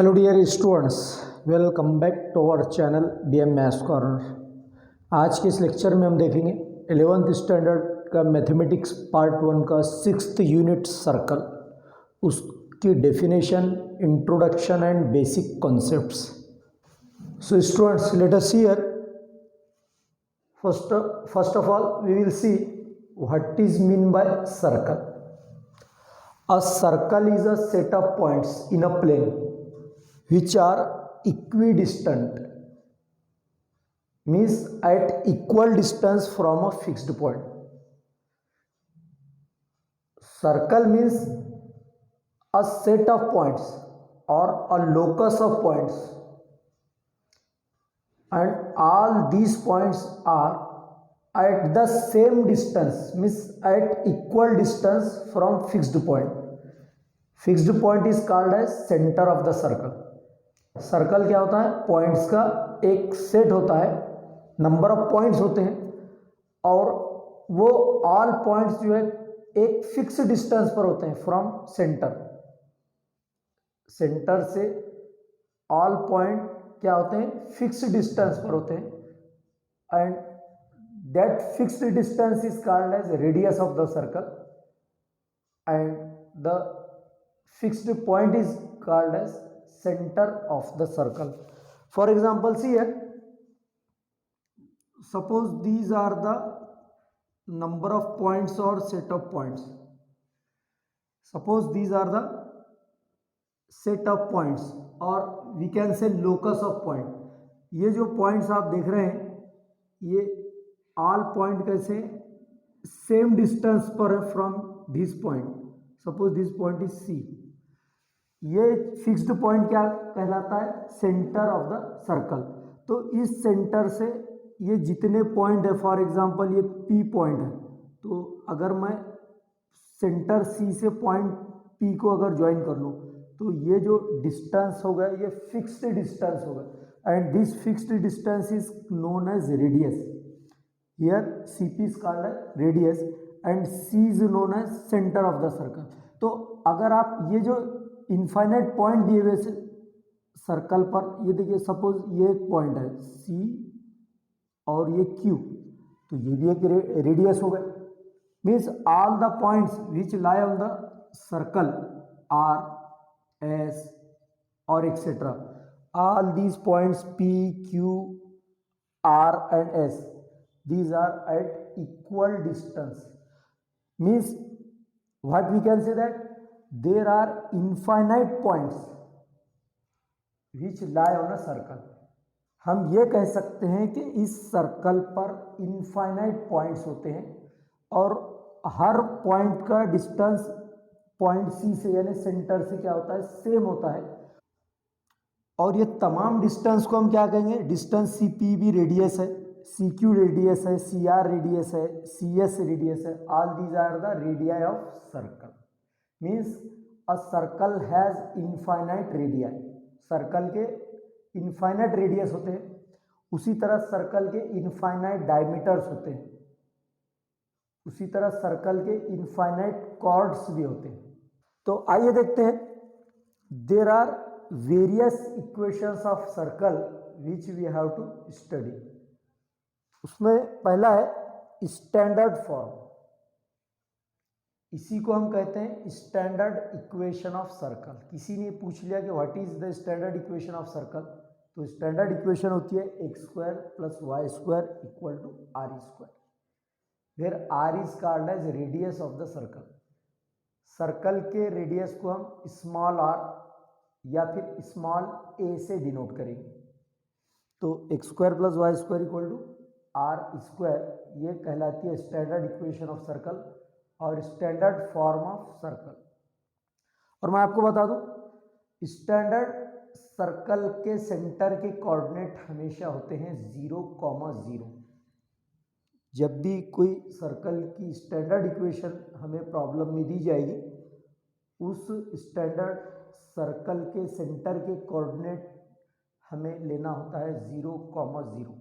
Hello dear students, welcome back to our channel BM maths corner. आज के इस lecture में हम देखेंगे 11th स्टैंडर्ड का मैथमेटिक्स पार्ट 1 का 6th यूनिट सर्कल, उसकी definition, introduction and basic concepts. So students, let us see here. First of all, we will see what is mean by circle. A circle is a set of points in a plane which are equidistant, means at equal distance from a fixed point. Circle means a set of points or a locus of points, and all these points are at the same distance, means at equal distance from fixed point. Fixed point is called as center of the circle. Circle क्या होता है? Points का एक set होता है, number of points होते हैं, और वो ऑल पॉइंट्स जो है एक फिक्स डिस्टेंस पर होते हैं फ्रॉम सेंटर। सेंटर से ऑल पॉइंट क्या होते हैं? फिक्स डिस्टेंस पर होते हैं, and that fixed distance is called as radius of the circle, and the fixed point is called as center of the circle. For example, see here, suppose these are the number of points or set of points. Suppose these are the set of points, or we can say locus of point. ये जो points आप देख रहे हैं, ये all point कैसे same distance पर है from this point. Suppose this point is C. ये फिक्स्ड पॉइंट क्या कहलाता है? Centre of the circle. तो इस सेंटर से ये जितने पॉइंट है, फॉर एग्जांपल ये पी पॉइंट है, तो अगर मैं सेंटर सी से पॉइंट पी को अगर ज्वाइन कर लूँ, तो ये जो डिस्टेंस होगा ये फिक्स्ड डिस्टेंस होगा, and this fixed distance is known as radius. Here C P is called as radius and C is known as centre of the circle. तो अगर आप ये जो इनफाइनाइट पॉइंट दिए हुए सर्कल पर, ये देखिए, सपोज ये एक पॉइंट है C और ये Q, तो ये भी एक रेडियस हो गया। Means all the points which lie on the circle R, S और etcetera, all these points P, Q, R and S, these are at equal distance. Means what we can say that there are infinite points which lie on a circle. हम ये कह सकते हैं कि इस circle पर infinite points होते हैं, और हर पॉइंट का डिस्टेंस पॉइंट सी से यानी सेंटर से क्या होता है? सेम होता है। और ये तमाम डिस्टेंस को हम क्या कहेंगे? डिस्टेंस सी पी भी रेडियस है, सी क्यू रेडियस है, सी आर रेडियस है, सी एस रेडियस है। All these are the radii of circle. Means a circle has infinite radii. Circle के इनफाइनाइट रेडियस होते हैं, उसी तरह सर्कल के इनफाइनाइट डायमीटर्स होते हैं, उसी तरह सर्कल के इनफाइनाइट कॉर्ड्स भी होते हैं। तो आइए देखते हैं, there are various equations of circle which we have to study. उसमें पहला है स्टैंडर्ड फॉर्म। इसी को हम कहते हैं स्टैंडर्ड इक्वेशन ऑफ सर्कल। किसी ने पूछ लिया कि what is the standard equation of circle, तो स्टैंडर्ड इक्वेशन होती है x square plus y square equal to are square, where r is called as radius of the circle. Circle के radius को हम स्मॉल आर या फिर small ए से denote करेंगे। तो x square plus y square equal to are square, ये कहलाती है स्टैंडर्ड इक्वेशन ऑफ सर्कल और स्टैंडर्ड फॉर्म ऑफ सर्कल। और मैं आपको बता दूं, स्टैंडर्ड सर्कल के सेंटर के कोऑर्डिनेट हमेशा होते हैं 0,0। जब भी कोई सर्कल की स्टैंडर्ड इक्वेशन हमें प्रॉब्लम में दी जाएगी, उस स्टैंडर्ड सर्कल के सेंटर के कोऑर्डिनेट हमें लेना होता है 0,0।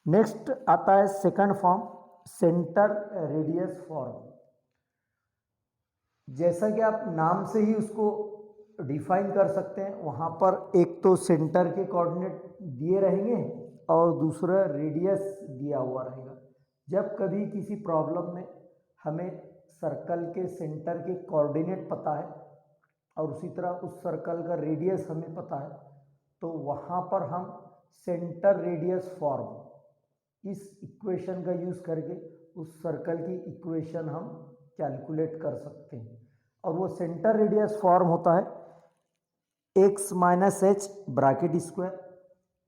नेक्स्ट आता है second form, centre radius form. जैसा कि आप नाम से ही उसको डिफाइन कर सकते हैं। वहाँ पर एक तो सेंटर के कोऑर्डिनेट दिए रहेंगे और दूसरा रेडियस दिया हुआ रहेगा। जब कभी किसी प्रॉब्लम में हमें सर्कल के सेंटर के कोऑर्डिनेट पता है और उसी तरह उस सर्कल का रेडियस हमें पता है, तो वहाँ पर हम सेंटर रेडियस फॉर्म इस इक्वेशन का यूज़ करके उस सर्कल की इक्वेशन हम कैलकुलेट कर सकते हैं। और वो सेंटर रेडियस फॉर्म होता है x minus H bracket square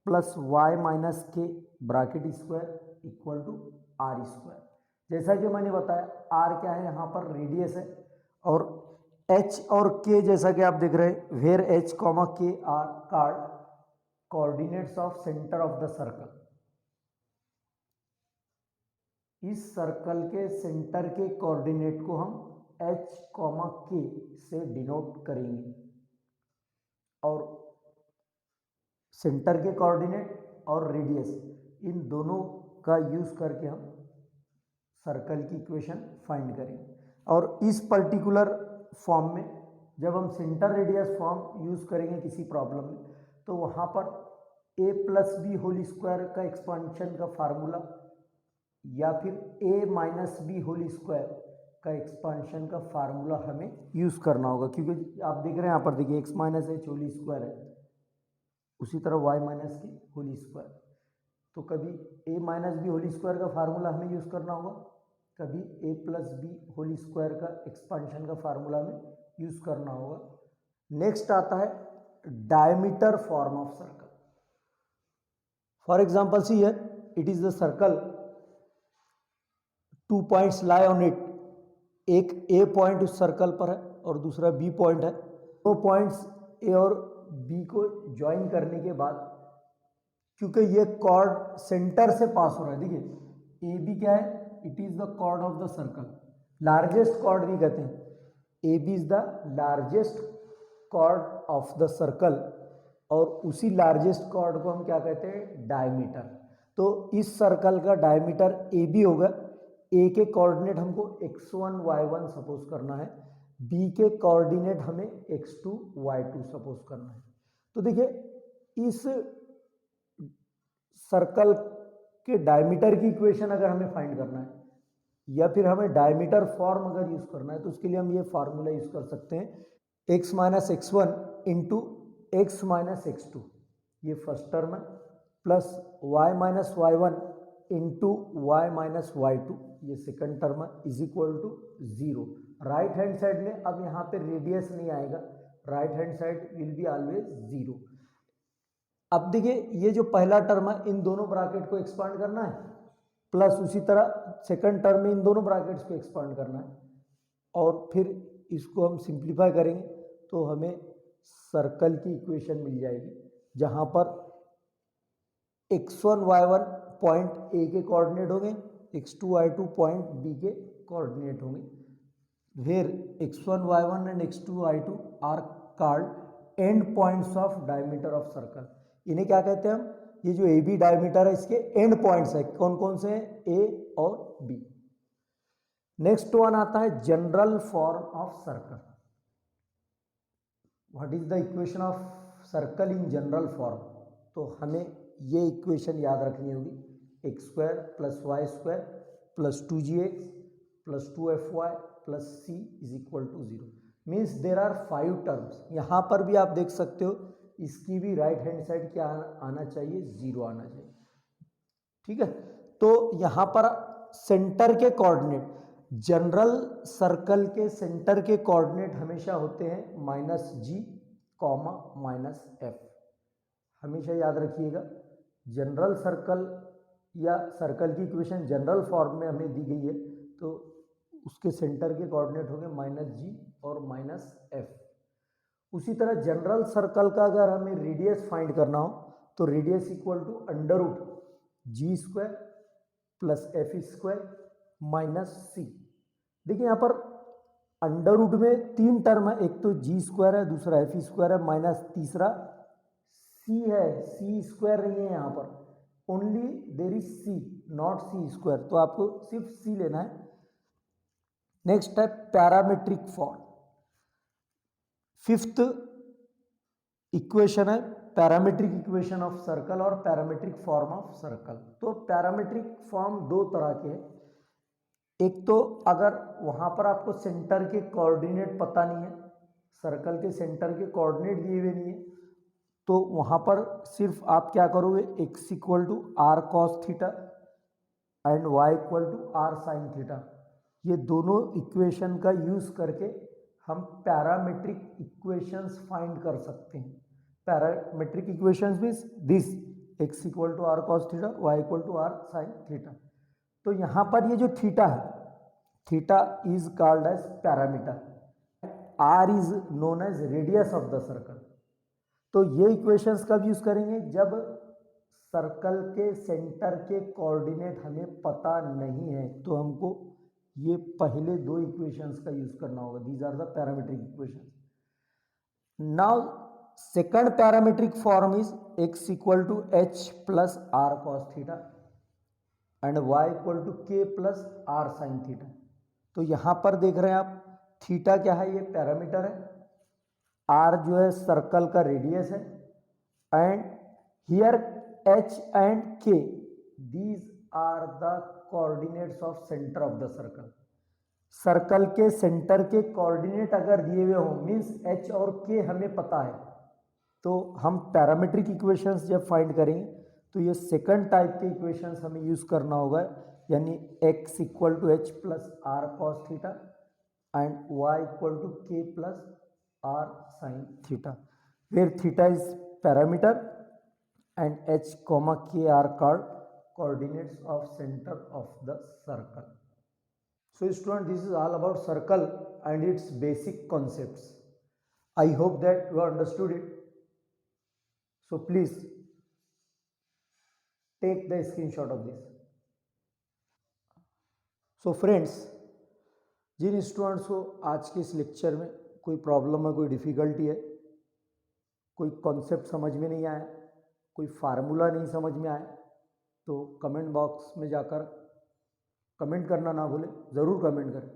plus Y minus K bracket square equal to are square. जैसा कि मैंने बताया r क्या है, यहाँ पर रेडियस है, और h और k जैसा कि आप देख रहे हैं, where h comma k are card coordinates of centre of the circle. इस सर्कल के सेंटर के कोऑर्डिनेट को हम h कॉमा के से डिनोट करेंगे, और सेंटर के कोऑर्डिनेट और रेडियस इन दोनों का यूज़ करके हम सर्कल की इक्वेशन फाइंड करेंगे। और इस पर्टिकुलर फॉर्म में जब हम सेंटर रेडियस फॉर्म यूज़ करेंगे किसी प्रॉब्लम में, तो वहाँ पर a plus b whole square का एक्सपांशन का फार्मूला या फिर a minus b whole square का एक्सपांशन का फार्मूला हमें यूज़ करना होगा, क्योंकि आप देख रहे हैं यहाँ पर देखिए x minus h whole square है, उसी तरह y minus k whole square. तो कभी a minus b whole square का फार्मूला हमें यूज़ करना होगा, कभी a plus b whole square का एक्सपांशन का फार्मूला हमें यूज़ करना होगा। नेक्स्ट आता है diameter form of circle. For example see here, it is the circle, 2 points lie on it. एक ए पॉइंट उस सर्कल पर है और दूसरा बी पॉइंट है। दो पॉइंट्स ए और बी को ज्वाइन करने के बाद, क्योंकि ये कॉर्ड सेंटर से पास हो रहा है, देखिए ए बी क्या है, it is the chord of the circle, largest chord भी कहते हैं। A B is the largest chord of the circle, और उसी लार्जेस्ट कॉर्ड को हम क्या कहते हैं, डायमीटर। तो इस सर्कल का डायमीटर ए बी होगा। ए के कोऑर्डिनेट हमको x1 y1 सपोज करना है, बी के कोऑर्डिनेट हमें x2 y2 सपोज करना है। तो देखिए इस सर्कल के डायमीटर की इक्वेशन अगर हमें फाइंड करना है या फिर हमें डायमीटर फॉर्म अगर यूज करना है, तो उसके लिए हम ये फार्मूला यूज कर सकते हैं, x minus x1 into x minus x2, ये फर्स्ट टर्म है, plus y minus y1 into y minus y2, ये सेकंड टर्म है, is equal to 0। Right hand side में अब यहाँ पे रेडियस नहीं आएगा, right hand side will be always 0। अब देखिए ये जो पहला टर्म है, इन दोनों ब्रैकेट को एक्सपांड करना है, प्लस उसी तरह सेकंड टर्म में इन दोनों ब्रैकेट्स को एक्सपांड करना है, और फिर इसको हम सिंप्लीफाई करेंगे तो हमें सर्कल की इक्वेशन मिल जाएगी, जहाँ पर x1 y1 पॉइंट ए के कोऑर्डिनेट होंगे, x2 y2 पॉइंट बी के कोऑर्डिनेट होंगे, where x1 y1 and x2 y2 are called end points of diameter of circle. इन्हें क्या कहते हैं हम, ये जो ए बी डायमीटर है इसके एंड पॉइंट्स है, कौन कौन से हैं, ए और बी। नेक्स्ट वन आता है general form of circle. What is the equation of circle in general form. तो हमें ये इक्वेशन याद रखनी होगी, x square plus y square plus 2gx plus 2fy plus c is equal to 0। Means there are 5 terms. यहाँ पर भी आप देख सकते हो, इसकी भी राइट हैंड साइड क्या आना चाहिए, 0 आना चाहिए, ठीक है। तो यहाँ पर सेंटर के कोऑर्डिनेट, जनरल सर्कल के सेंटर के कोऑर्डिनेट हमेशा होते हैं -g, माइनस f। हमेशा याद रखिएगा, जनरल सर्कल या सर्कल की इक्वेशन जनरल फॉर्म में हमें दी गई है, तो उसके सेंटर के कोऑर्डिनेट होंगे -g और -f। उसी तरह जनरल सर्कल का अगर हमें रेडियस फाइंड करना हो, तो radius equal to √g square plus f square minus c। देखिए यहाँ पर अंडर रूट में 3 टर्म है, एक तो g स्क्वायर है, दूसरा f स्क्वायर है, माइनस तीसरा c है, c स्क्वायर नहीं है यहाँ पर, only there is c, not c square, तो आपको सिर्फ c लेना है। नेक्स्ट है पैरामेट्रिक फॉर्म। फिफ्थ इक्वेशन है पैरामीट्रिक इक्वेशन ऑफ सर्कल और पैरामीट्रिक फॉर्म ऑफ सर्कल। तो पैरामीट्रिक फॉर्म दो तरह के हैं। एक तो अगर वहां पर आपको सेंटर के कोऑर्डिनेट पता नहीं है, सर्कल के सेंटर के कोऑर्डिनेट दिए हुए नहीं है, तो वहां पर सिर्फ आप क्या करोगे, x equal to r cos theta and y equal to r sine theta, ये दोनों इक्वेशन का यूज करके हम पैरामीट्रिक इक्वेशंस फाइंड कर सकते हैं। Parametric equations means this x equal to r cos theta, y equal to r sine theta. तो यहाँ पर ये जो थीटा है, theta is called as parameter, r is known as radius of the circle. तो ये इक्वेशंस कब use करेंगे, जब सर्कल के सेंटर के कोऑर्डिनेट हमें पता नहीं है, तो हमको ये पहले दो इक्वेशंस का यूज करना होगा। These are the parametric equations. Now second parametric form is x equal to h plus r cos theta and y equal to k plus r sine theta. तो यहां पर देख रहे हैं आप, थीटा क्या है, ये पैरामीटर है, r जो है सर्कल का रेडियस है, and here h and k these are the coordinates of centre of the circle. Circle के सेंटर के कोऑर्डिनेट अगर दिए हुए हो, मींस h और k हमें पता है, तो हम पैरामीट्रिक इक्वेशंस जब फाइंड करेंगे तो ये सेकंड टाइप के इक्वेशंस हमें यूज करना होगा, यानी x equal to h plus r cos theta and y equal to k plus r sine theta, where theta is parameter and h comma k are called coordinates of center of the circle. So student, this is all about circle and its basic concepts. I hope that you understood it. So please take the screenshot of this. So friends, जिन students को आज के इस lecture में कोई problem है, कोई difficulty है, कोई कॉन्सेप्ट समझ में नहीं आया, कोई फार्मूला नहीं समझ में आया, तो कमेंट बॉक्स में जाकर कमेंट करना ना भूलें, ज़रूर कमेंट करें।